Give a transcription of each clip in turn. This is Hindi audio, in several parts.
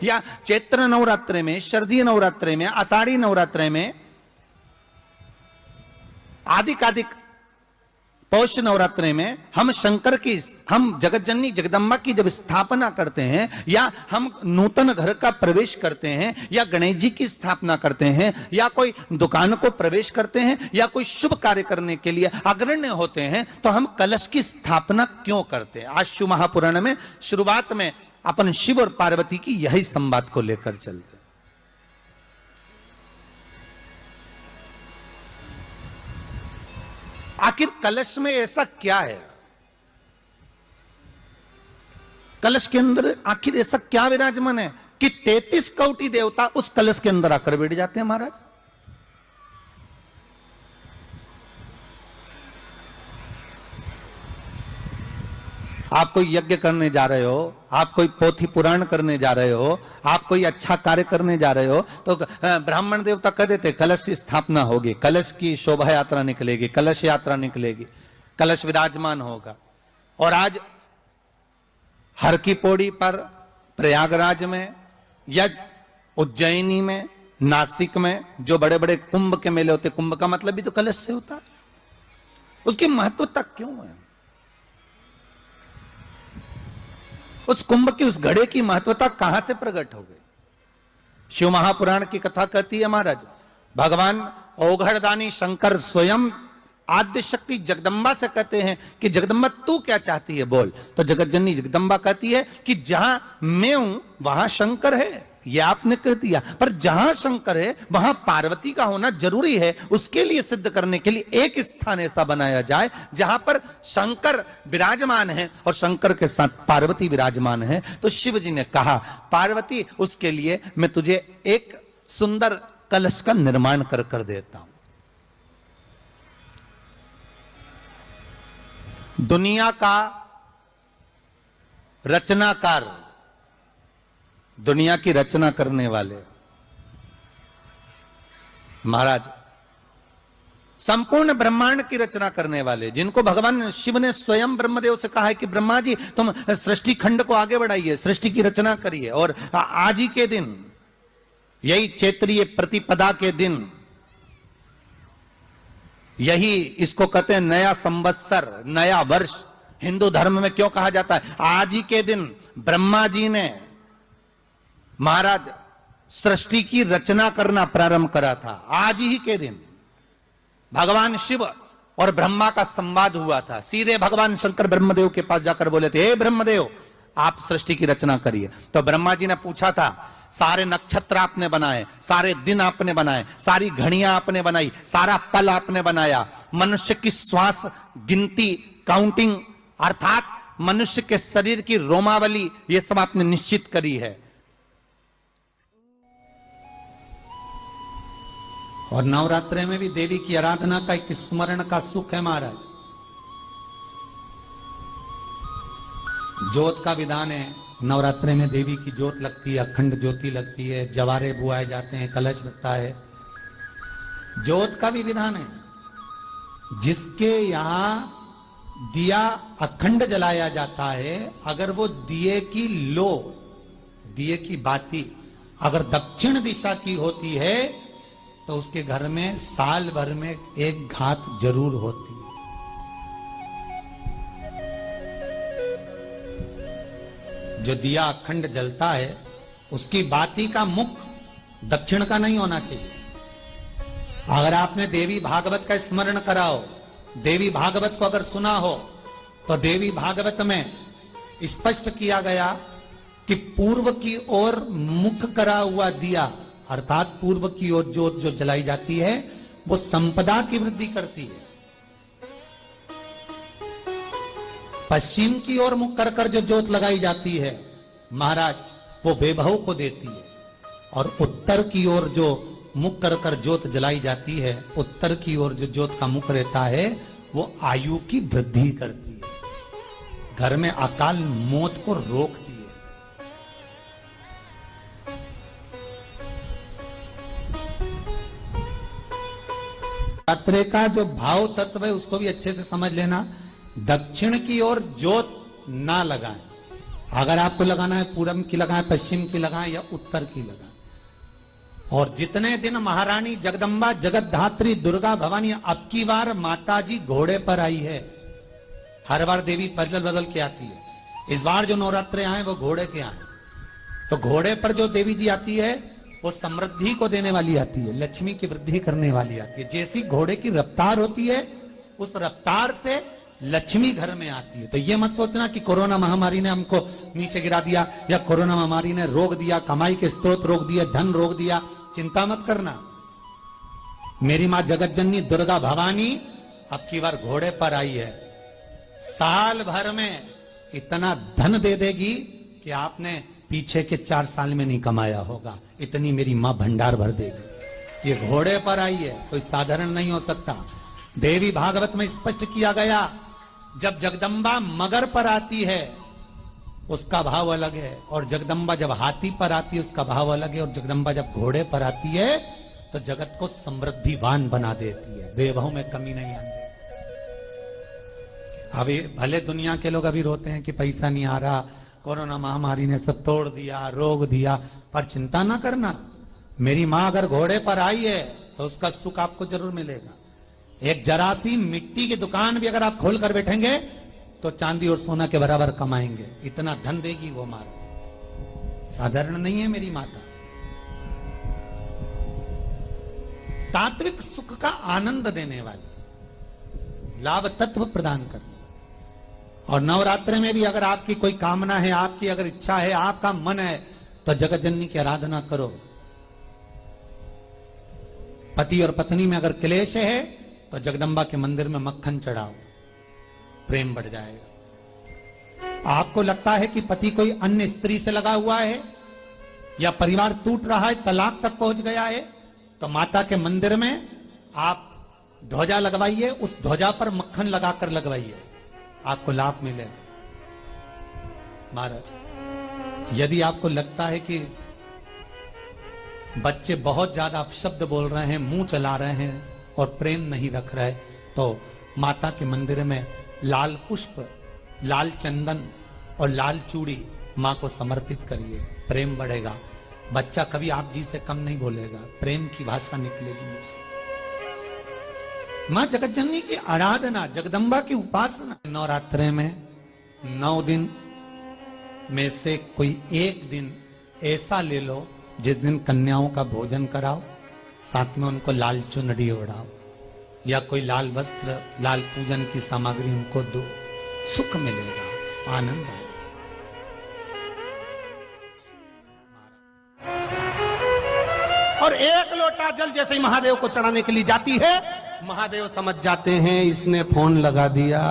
या चैत्र नवरात्रे में, शरदीय नवरात्रे में, आषाढ़ी नवरात्रे में, आदिक पौष नवरात्रे में हम शंकर की, हम जगतजननी जगदम्बा की जब स्थापना करते हैं, या हम नूतन घर का प्रवेश करते हैं, या गणेश जी की स्थापना करते हैं, या कोई दुकान को प्रवेश करते हैं, या कोई शुभ कार्य करने के लिए अग्रण्य होते हैं, तो हम कलश की स्थापना क्यों करते हैं? आज शिव महापुराण में शुरुआत में अपन शिव और पार्वती की यही संवाद को लेकर चलते। आखिर कलश में ऐसा क्या है? कलश के अंदर आखिर ऐसा क्या विराजमान है कि 33 कोटि देवता उस कलश के अंदर आकर बैठ जाते हैं? महाराज, आप कोई यज्ञ करने जा रहे हो, आप कोई पोथी पुराण करने जा रहे हो, आप कोई अच्छा कार्य करने जा रहे हो, तो ब्राह्मण देवता कह देते कलश की स्थापना होगी, कलश की शोभा यात्रा निकलेगी, कलश यात्रा निकलेगी, कलश विराजमान होगा। और आज हर की पौड़ी पर, प्रयागराज में, या उज्जैनी में, नासिक में जो बड़े बड़े कुंभ के मेले होते, कुंभ का मतलब भी तो कलश से होता, उसकी महत्वता क्यों है? उस कुंभ की, उस घड़े की महत्वता कहां से प्रकट हो गई? शिव महापुराण की कथा कहती है महाराज, भगवान ओघड़दानी शंकर स्वयं आद्य शक्ति जगदम्बा से कहते हैं कि जगदम्बा तू क्या चाहती है बोल। तो जगतजननी जगदम्बा कहती है कि जहां मैं हूं वहां शंकर है, ये आपने कह दिया, पर जहां शंकर है वहां पार्वती का होना जरूरी है। उसके लिए सिद्ध करने के लिए एक स्थान ऐसा बनाया जाए जहां पर शंकर विराजमान है और शंकर के साथ पार्वती विराजमान है। तो शिव जी ने कहा, पार्वती उसके लिए मैं तुझे एक सुंदर कलश का निर्माण कर देता हूं। दुनिया का रचनाकार, दुनिया की रचना करने वाले महाराज, संपूर्ण ब्रह्मांड की रचना करने वाले, जिनको भगवान शिव ने स्वयं ब्रह्मदेव से कहा है कि ब्रह्मा जी तुम सृष्टि खंड को आगे बढ़ाइए, सृष्टि की रचना करिए। और आज ही के दिन, यही चैत्रीय प्रतिपदा के दिन, यही इसको कहते हैं नया संवत्सर, नया वर्ष। हिंदू धर्म में क्यों कहा जाता है? आज ही के दिन ब्रह्मा जी ने महाराज सृष्टि की रचना करना प्रारंभ करा था। आज ही के दिन भगवान शिव और ब्रह्मा का संवाद हुआ था। सीधे भगवान शंकर ब्रह्मदेव के पास जाकर बोले थे, हे ब्रह्मदेव आप सृष्टि की रचना करिए। तो ब्रह्मा जी ने पूछा था, सारे नक्षत्र आपने बनाए, सारे दिन आपने बनाए, सारी घड़ियां आपने बनाई, सारा पल आपने बनाया, मनुष्य की श्वास गिनती, काउंटिंग, अर्थात मनुष्य के शरीर की रोमावली, ये सब आपने निश्चित करी है। और नवरात्रे में भी देवी की आराधना का एक स्मरण का सुख है महाराज। ज्योत का विधान है, नवरात्रे में देवी की ज्योत लगती है, अखंड ज्योति लगती है, जवारे बुआए जाते हैं, कलश लगता है। ज्योत का भी विधान है, जिसके यहां दिया अखंड जलाया जाता है, अगर वो दिए की लो, दिए की बाती अगर दक्षिण दिशा की होती है तो उसके घर में साल भर में एक घात जरूर होती है। जो दिया अखंड जलता है उसकी बाती का मुख दक्षिण का नहीं होना चाहिए। अगर आपने देवी भागवत का स्मरण कराओ, देवी भागवत को अगर सुना हो, तो देवी भागवत में स्पष्ट किया गया कि पूर्व की ओर मुख करा हुआ दिया, अर्थात पूर्व की ओर ज्योत जो जलाई जाती है वो संपदा की वृद्धि करती है। पश्चिम की ओर मुख कर जो ज्योत लगाई जाती है महाराज, वो वैभव को देती है। और उत्तर की ओर जो मुख कर ज्योत जलाई जाती है, उत्तर की ओर जो ज्योत का मुख रहता है, वो आयु की वृद्धि करती है, घर में अकाल मौत को रोकती है। नवरात्रे का जो भाव तत्व है उसको भी अच्छे से समझ लेना। दक्षिण की ओर ज्योत ना लगाएं। अगर आपको लगाना है पूरब की लगाएं, पश्चिम की लगाएं या उत्तर की लगाएं। और जितने दिन महारानी जगदम्बा जगतधात्री दुर्गा भवानी, अब की बार माता जी घोड़े पर आई है। हर बार देवी बदल बदल के आती है, इस बार जो नवरात्रे आए वो घोड़े के आए। तो घोड़े पर जो देवी जी आती है वो समृद्धि को देने वाली आती है, लक्ष्मी की वृद्धि करने वाली आती है। जैसी घोड़े की रफ्तार होती है उस रफ्तार से लक्ष्मी घर में आती है। तो ये मत सोचना कि कोरोना महामारी ने हमको नीचे गिरा दिया या कोरोना महामारी ने रोक दिया, कमाई के स्रोत रोक दिया, धन रोक दिया। चिंता मत करना, मेरी मां जगत जननी दुर्गा भवानी अब की बार घोड़े पर आई है। साल भर में इतना धन दे देगी कि आपने पीछे के 4 साल में नहीं कमाया होगा, इतनी मेरी मां भंडार भर देगी। ये घोड़े पर आई है, कोई साधारण नहीं हो सकता। देवी भागवत में स्पष्ट किया गया, जब जगदम्बा मगर पर आती है उसका भाव अलग है, और जगदम्बा जब हाथी पर आती है उसका भाव अलग है, और जगदम्बा जब घोड़े पर आती है तो जगत को समृद्धिवान बना देती है, बेभव में कमी नहीं आती। अभी भले दुनिया के लोग अभी रोते हैं कि पैसा नहीं आ रहा, कोरोना महामारी ने सब तोड़ दिया, रोक दिया, पर चिंता ना करना, मेरी मां अगर घोड़े पर आई है तो उसका सुख आपको जरूर मिलेगा। एक जरा सी मिट्टी की दुकान भी अगर आप खोल कर बैठेंगे तो चांदी और सोना के बराबर कमाएंगे, इतना धन देगी वो मां। साधारण नहीं है मेरी माता। तात्विक सुख का आनंद देने वाली, लाभ तत्व प्रदान करने। और नवरात्र में भी अगर आपकी कोई कामना है, आपकी अगर इच्छा है, आपका मन है, तो जगत जननी की आराधना करो। पति और पत्नी में अगर क्लेश है तो जगदम्बा के मंदिर में मक्खन चढ़ाओ, प्रेम बढ़ जाएगा। आपको लगता है कि पति कोई अन्य स्त्री से लगा हुआ है या परिवार टूट रहा है, तलाक तक पहुंच गया है, तो माता के मंदिर में आप ध्वजा लगवाइए, उस ध्वजा पर मक्खन लगाकर लगवाइए, आपको लाभ मिलेगा। महाराज, यदि आपको लगता है कि बच्चे बहुत ज्यादा अपशब्द बोल रहे हैं, मुंह चला रहे हैं और प्रेम नहीं रख रहे, तो माता के मंदिर में लाल पुष्प, लाल चंदन और लाल चूड़ी मां को समर्पित करिए, प्रेम बढ़ेगा। बच्चा कभी आप जी से कम नहीं बोलेगा, प्रेम की भाषा निकलेगी मुझ से। मां जगत जननी की आराधना, जगदम्बा की उपासना। नवरात्रे में 9 दिन में से कोई एक दिन ऐसा ले लो जिस दिन कन्याओं का भोजन कराओ, साथ में उनको लाल चुनरी ओढ़ाओ या कोई लाल वस्त्र, लाल पूजन की सामग्री उनको दो, सुख मिलेगा, आनंद आएगा। और एक लोटा जल जैसे ही महादेव को चढ़ाने के लिए जाती है, महादेव समझ जाते हैं इसने फोन लगा दिया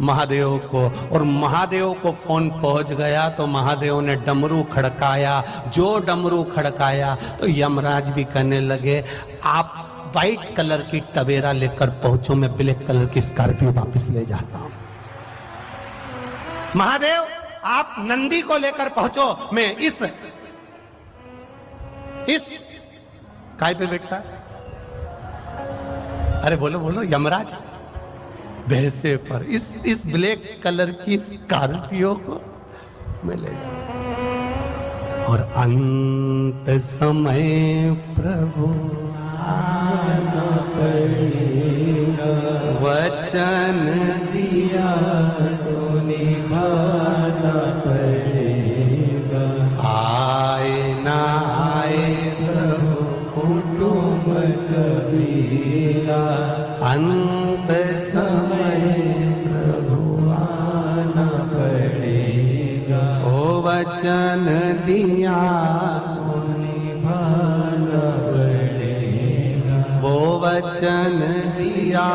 महादेव को, और महादेव को फोन पहुंच गया तो महादेव ने डमरू खड़काया। जो डमरू खड़काया तो यमराज भी कहने लगे, आप व्हाइट कलर की टवेरा लेकर पहुंचो, मैं ब्लैक कलर की स्कॉर्पियो वापस ले जाता हूं। महादेव आप नंदी को लेकर पहुंचो, मैं इस काय पे बैठता है, अरे बोलो बोलो, यमराज भैंसे पर, इस ब्लैक कलर की स्कॉर्पियो को मिलेगा। और अंत समय प्रभु आना पड़ेगा, वचन दिया तो निभाना पड़ेगा। आए ना आए प्रभु कुटुंब कबीरा, अंत समय प्रभु आना पड़ेगा। ओ वचन दिया तो निभाना पड़ेगा, वो वचन दिया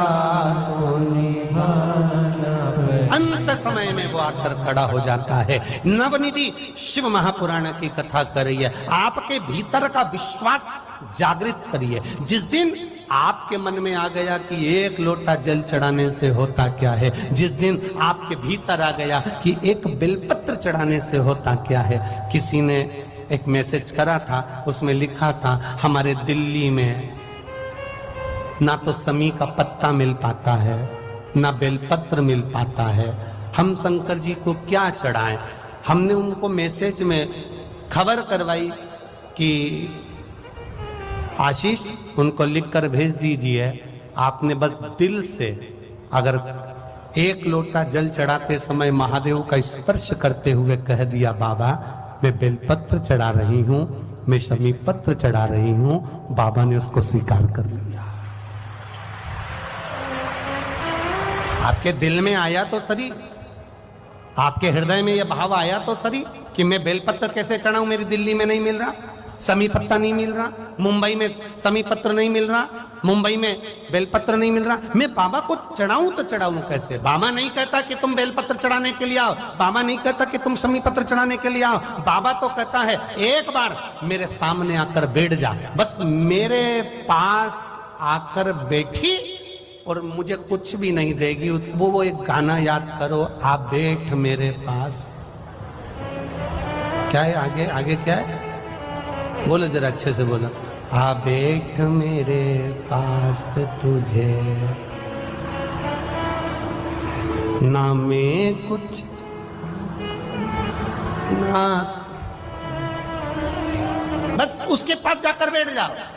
तो निभाना पड़ेगा। अंत समय में वो आकर खड़ा हो जाता है। नवनिधि शिव महापुराण की कथा कर रही है, आपके भीतर का विश्वास जागृत करिए। जिस दिन आपके मन में आ गया कि एक लोटा जल चढ़ाने से होता क्या है, जिस दिन आपके भीतर आ गया कि एक बेलपत्र चढ़ाने से होता क्या है। किसी ने एक मैसेज करा था, उसमें लिखा था, हमारे दिल्ली में ना तो समी का पत्ता मिल पाता है, ना बेलपत्र मिल पाता है, हम शंकर जी को क्या चढ़ाएं। हमने उनको मैसेज में खबर करवाई कि आशीष उनको लिखकर भेज दीजिए, आपने बस दिल से अगर एक लोटा जल चढ़ाते समय महादेव का स्पर्श करते हुए कह दिया बाबा मैं बेलपत्र चढ़ा रही हूं, मैं शमी पत्र चढ़ा रही हूं, बाबा ने उसको स्वीकार कर लिया। आपके दिल में आया तो सही, आपके हृदय में यह भाव आया तो सही कि मैं बेलपत्र कैसे चढ़ाऊं, मेरी दिल्ली में नहीं मिल रहा, समी पत्ता नहीं मिल रहा, मुंबई में समी पत्र नहीं मिल रहा, मुंबई में बेलपत्र नहीं मिल रहा, मैं बाबा को चढ़ाऊं तो चढ़ाऊं कैसे। बाबा नहीं कहता कि तुम बेलपत्र चढ़ाने के लिए आओ, बाबा नहीं कहता कि तुम समी पत्र चढ़ाने के लिए आओ, बाबा तो कहता है एक बार मेरे सामने आकर बैठ जा, बस मेरे पास आकर बैठी और मुझे कुछ भी नहीं देगी। वो एक गाना याद करो, आप बैठ मेरे पास, क्या है आगे, आगे क्या है बोलो जरा अच्छे से बोलो, आ बैठ मेरे पास तुझे ना मैं कुछ ना, बस उसके पास जाकर बैठ जाओ।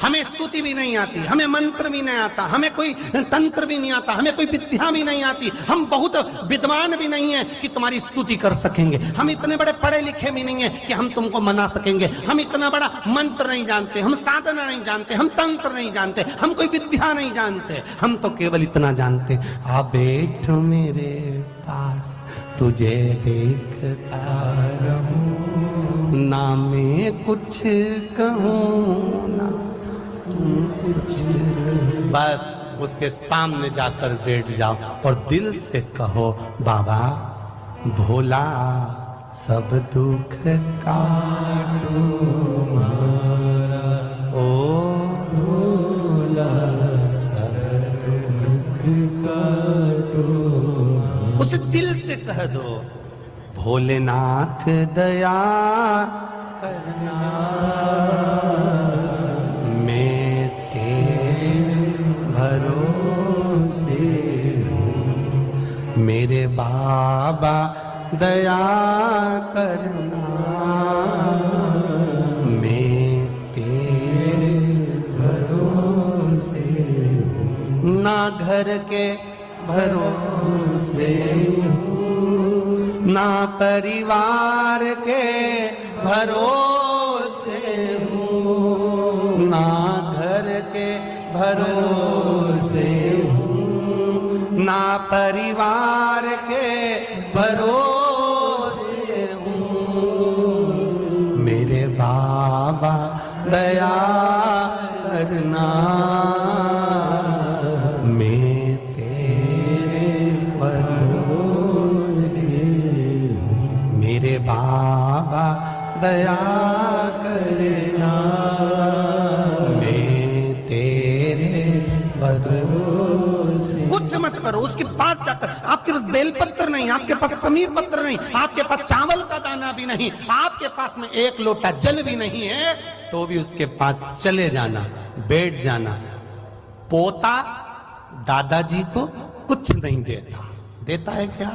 हमें स्तुति भी नहीं आती, हमें मंत्र भी नहीं आता, हमें कोई तंत्र भी नहीं आता, हमें कोई विद्या भी नहीं आती, हम बहुत विद्वान भी नहीं है कि तुम्हारी स्तुति कर सकेंगे, हम इतने बड़े पढ़े लिखे भी नहीं है कि हम तुमको मना सकेंगे, हम इतना बड़ा मंत्र नहीं जानते, हम साधना नहीं जानते, हम तंत्र नहीं जानते, हम कोई विद्या नहीं जानते, हम तो केवल इतना जानते, आ बैठ मेरे पास तुझे देखता रहूं, ना मैं कुछ कहूं ना कुछ, बस उसके सामने जाकर बैठ जाओ और दिल से कहो बाबा भोला सब दुख काटो हमारा, ओ भोला सब दुख काटो, उसे दिल से कह दो भोलेनाथ दया करना, मेरे बाबा दया करना, मैं तेरे भरोसे, ना घर के भरोसे ना परिवार के भरोसे हूँ, ना घर के भरोसे ना परिवार के भरोसे हूँ, मेरे बाबा दया करना, मैं तेरे भरोसे, मेरे बाबा दया करना, मैं तेरे भरोसे। कुछ मत करो, उसके पास जाकर, आपके पास बेलपत्र नहीं, आपके पास समीर पत्र नहीं, आपके पास चावल का दाना भी नहीं, आपके पास में एक लोटा जल भी नहीं है, तो भी उसके पास चले जाना, बैठ जाना। पोता दादाजी को कुछ नहीं देता, देता है क्या?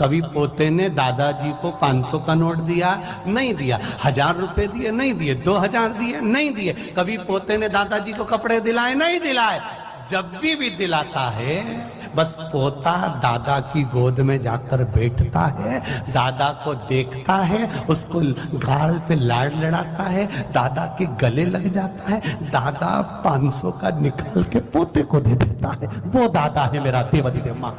कभी पोते ने दादाजी को 500 का नोट दिया? नहीं दिया। 1000 रुपए दिए? नहीं दिए। 2000 दिए? नहीं दिए। कभी पोते ने दादाजी को कपड़े दिलाए? नहीं दिलाए। जब भी दिलाता है, बस पोता दादा की गोद में जाकर बैठता है, दादा को देखता है, उसको गाल पे लाड़ लड़ाता है, दादा के गले लग जाता है, दादा 500 का निकाल के पोते को दे देता है। वो दादा है मेरा देवाधिदेव माँ।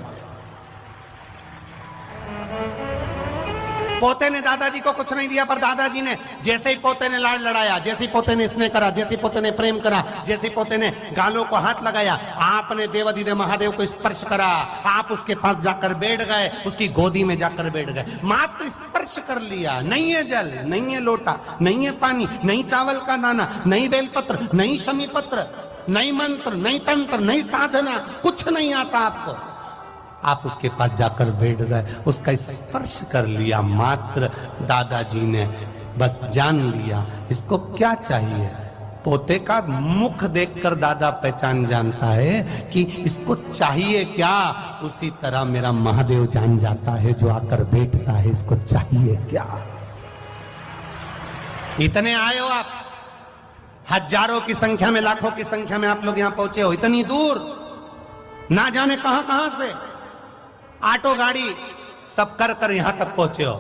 पोते ने दादाजी को कुछ नहीं दिया, पर दादाजी ने जैसे ही पोते ने लाड़ लड़ाया, जैसे ही पोते ने स्नेह करा, जैसे ही पोते ने प्रेम करा, जैसे ही पोते ने गालों को हाथ लगाया, आपने देवाधिदेव महादेव को स्पर्श करा, आप उसके पास जाकर बैठ गए, उसकी गोदी में जाकर बैठ गए। मात्र स्पर्श कर लिया। नहीं है जल, नहीं है लोटा, नहीं है पानी, नहीं चावल का दाना, नहीं बेलपत्र, नहीं शमी पत्र, नहीं मंत्र, नहीं तंत्र, नहीं साधना, कुछ नहीं आता आपको। आप उसके पास जाकर बैठ गए, उसका स्पर्श कर लिया मात्र। दादाजी ने बस जान लिया इसको क्या चाहिए, पोते का मुख देखकर दादा पहचान जानता है कि इसको चाहिए क्या, उसी तरह मेरा महादेव जान जाता है जो आकर बैठता है इसको चाहिए क्या। इतने आए हो आप, हजारों की संख्या में, लाखों की संख्या में आप लोग यहां पहुंचे हो, इतनी दूर, ना जाने कहां कहां से ऑटो गाड़ी सब कर कर यहां तक पहुंचे हो।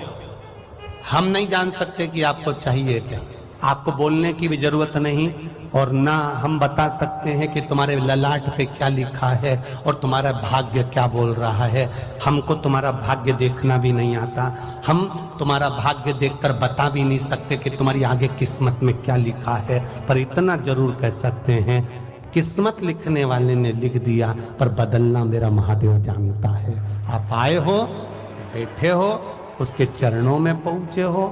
हम नहीं जान सकते कि आपको चाहिए क्या, आपको बोलने की भी जरूरत नहीं, और ना हम बता सकते हैं कि तुम्हारे ललाट पे क्या लिखा है और तुम्हारा भाग्य क्या बोल रहा है। हमको तुम्हारा भाग्य देखना भी नहीं आता, हम तुम्हारा भाग्य देखकर बता भी नहीं सकते कि तुम्हारी आगे किस्मत में क्या लिखा है। पर इतना जरूर कह सकते हैं, किस्मत लिखने वाले ने लिख दिया, पर बदलना मेरा महादेव जानता है। आप आए हो, बैठे हो, उसके चरणों में पहुंचे हो।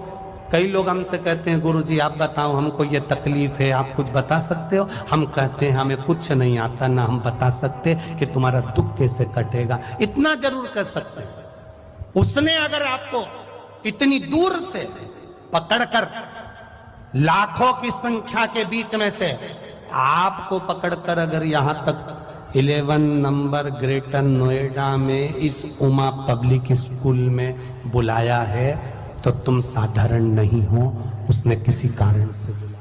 कई लोग हमसे कहते हैं गुरुजी आप बताओ हमको ये तकलीफ है, आप कुछ बता सकते हो? हम कहते हैं हमें कुछ नहीं आता, ना हम बता सकते कि तुम्हारा दुख कैसे कटेगा। इतना जरूर कर सकते हैं, उसने अगर आपको इतनी दूर से पकड़कर, लाखों की संख्या के बीच में से आपको पकड़कर अगर यहां तक 11 नंबर ग्रेटर नोएडा में इस उमा पब्लिक स्कूल में बुलाया है, तो तुम साधारण नहीं हो, उसने किसी कारण से बुलाया।